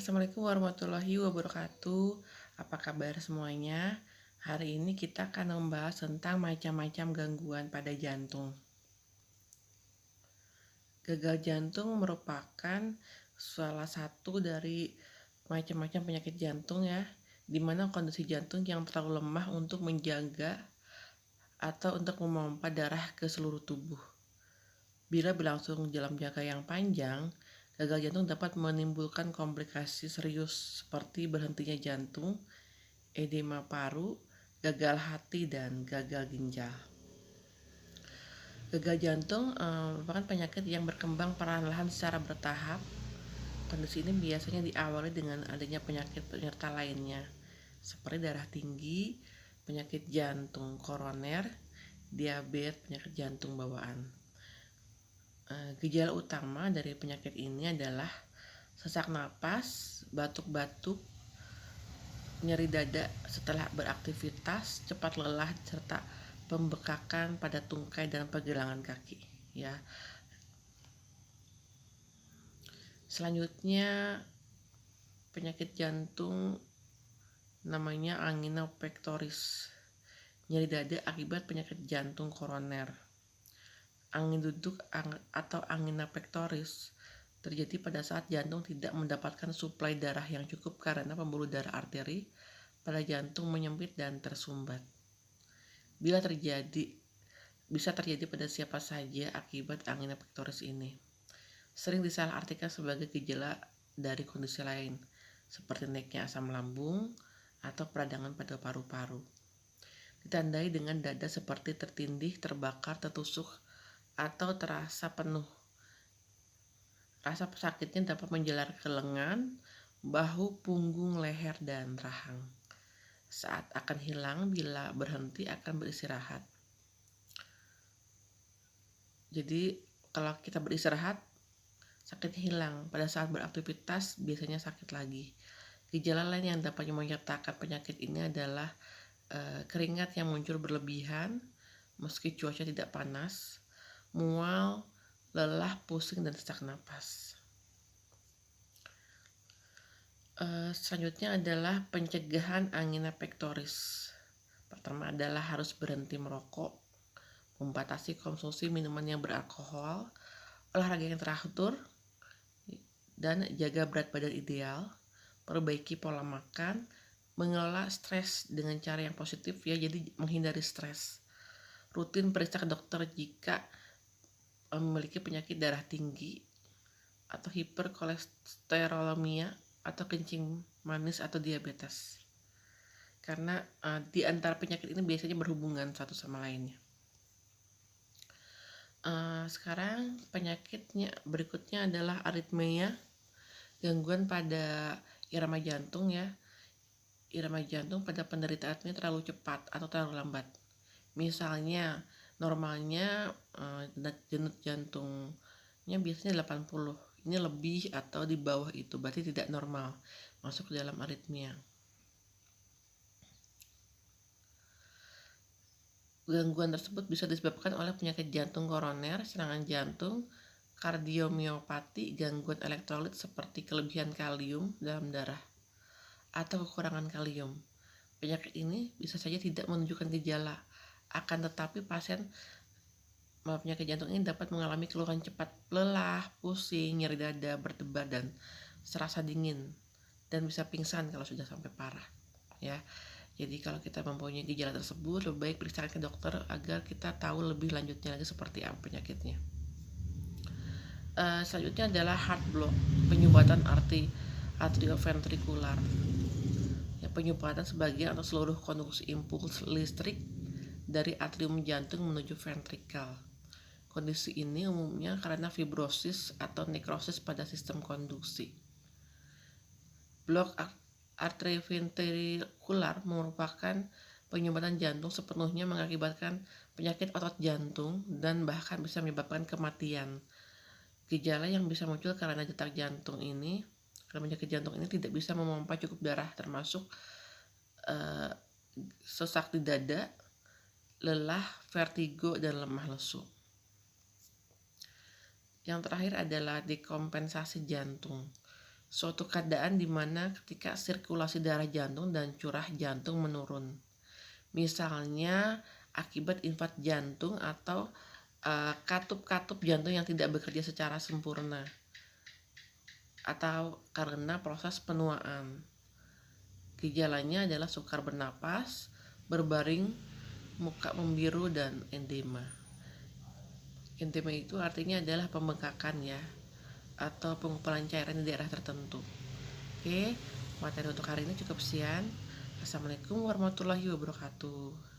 Assalamualaikum warahmatullahi wabarakatuh. Apa kabar semuanya? Hari ini kita akan membahas tentang macam-macam gangguan pada jantung. Gagal jantung merupakan salah satu dari macam-macam penyakit jantung ya, di mana kondisi jantung yang terlalu lemah untuk menjaga atau untuk memompa darah ke seluruh tubuh. Bila berlangsung dalam jangka yang panjang, gagal jantung dapat menimbulkan komplikasi serius seperti berhentinya jantung, edema paru, gagal hati, dan gagal ginjal. Gagal jantung merupakan penyakit yang berkembang perlahan-lahan secara bertahap. Kondisi ini biasanya diawali dengan adanya penyakit penyerta lainnya, seperti darah tinggi, penyakit jantung koroner, diabetes, penyakit jantung bawaan. Gejala utama dari penyakit ini adalah sesak napas, batuk-batuk, nyeri dada setelah beraktivitas, cepat lelah, serta pembekakan pada tungkai dan pergelangan kaki ya. Selanjutnya penyakit jantung namanya angina pectoris, nyeri dada akibat penyakit jantung koroner. Angin duduk atau angina pectoris terjadi pada saat jantung tidak mendapatkan suplai darah yang cukup karena pembuluh darah arteri pada jantung menyempit dan tersumbat. Bisa terjadi pada siapa saja akibat angina pectoris ini. Sering disalahartikan sebagai gejala dari kondisi lain, seperti naiknya asam lambung atau peradangan pada paru-paru. Ditandai dengan dada seperti tertindih, terbakar, tertusuk, atau terasa penuh. Rasa sakitnya dapat menjalar ke lengan, bahu, punggung, leher, dan rahang. Saat akan hilang bila berhenti akan beristirahat. Jadi kalau kita beristirahat, sakitnya hilang. Pada saat beraktivitas biasanya sakit lagi. Gejala lain yang dapat menyertakan penyakit ini adalah keringat yang muncul berlebihan meski cuaca tidak panas, mual, lelah, pusing, dan sesak napas. Selanjutnya adalah pencegahan angina pectoris. Pertama adalah harus berhenti merokok, membatasi konsumsi minuman yang beralkohol, olahraga yang teratur, dan jaga berat badan ideal, perbaiki pola makan, mengelola stres dengan cara yang positif ya, jadi menghindari stres. Rutin periksa ke dokter jika memiliki penyakit darah tinggi atau hiperkolesterolemia atau kencing manis atau diabetes. Karena di antara penyakit ini biasanya berhubungan satu sama lainnya. Sekarang penyakitnya berikutnya adalah aritmia, gangguan pada irama jantung ya. Irama jantung pada penderita aritmia terlalu cepat atau terlalu lambat. Misalnya normalnya denyut jantungnya biasanya 80, ini lebih atau di bawah itu, berarti tidak normal, masuk ke dalam aritmia. Gangguan tersebut bisa disebabkan oleh penyakit jantung koroner, serangan jantung, kardiomiopati, gangguan elektrolit seperti kelebihan kalium dalam darah, atau kekurangan kalium. Penyakit ini bisa saja tidak menunjukkan gejala, akan tetapi pasien penyakit jantung ini dapat mengalami keluhan cepat lelah, pusing, nyeri dada, berdebar, dan serasa dingin, dan bisa pingsan kalau sudah sampai parah ya. Jadi kalau kita mempunyai gejala tersebut, lebih baik periksa ke dokter agar kita tahu lebih lanjutnya lagi seperti apa penyakitnya. Selanjutnya adalah heart block, penyumbatan atrioventrikular ya, penyumbatan sebagian atau seluruh konduksi impuls listrik dari atrium jantung menuju ventrikel. Kondisi ini umumnya karena fibrosis atau nekrosis pada sistem konduksi. Blok atrioventrikular merupakan penyumbatan jantung sepenuhnya mengakibatkan penyakit otot jantung dan bahkan bisa menyebabkan kematian. Gejala yang bisa muncul karena detak jantung ini, karena penyakit jantung ini tidak bisa memompa cukup darah, termasuk sesak di dada, lelah, vertigo, dan lemah lesu. Yang terakhir adalah dekompensasi jantung. suatu keadaan di mana ketika sirkulasi darah jantung dan curah jantung menurun. Misalnya akibat infark jantung atau katup-katup jantung yang tidak bekerja secara sempurna, atau karena proses penuaan. Gejalanya adalah sukar bernapas, berbaring, muka membiru, dan edema. Edema itu artinya adalah pembengkakan ya, atau pengumpulan cairan di daerah tertentu. Oke, materi untuk hari ini cukup sekian. Assalamualaikum warahmatullahi wabarakatuh.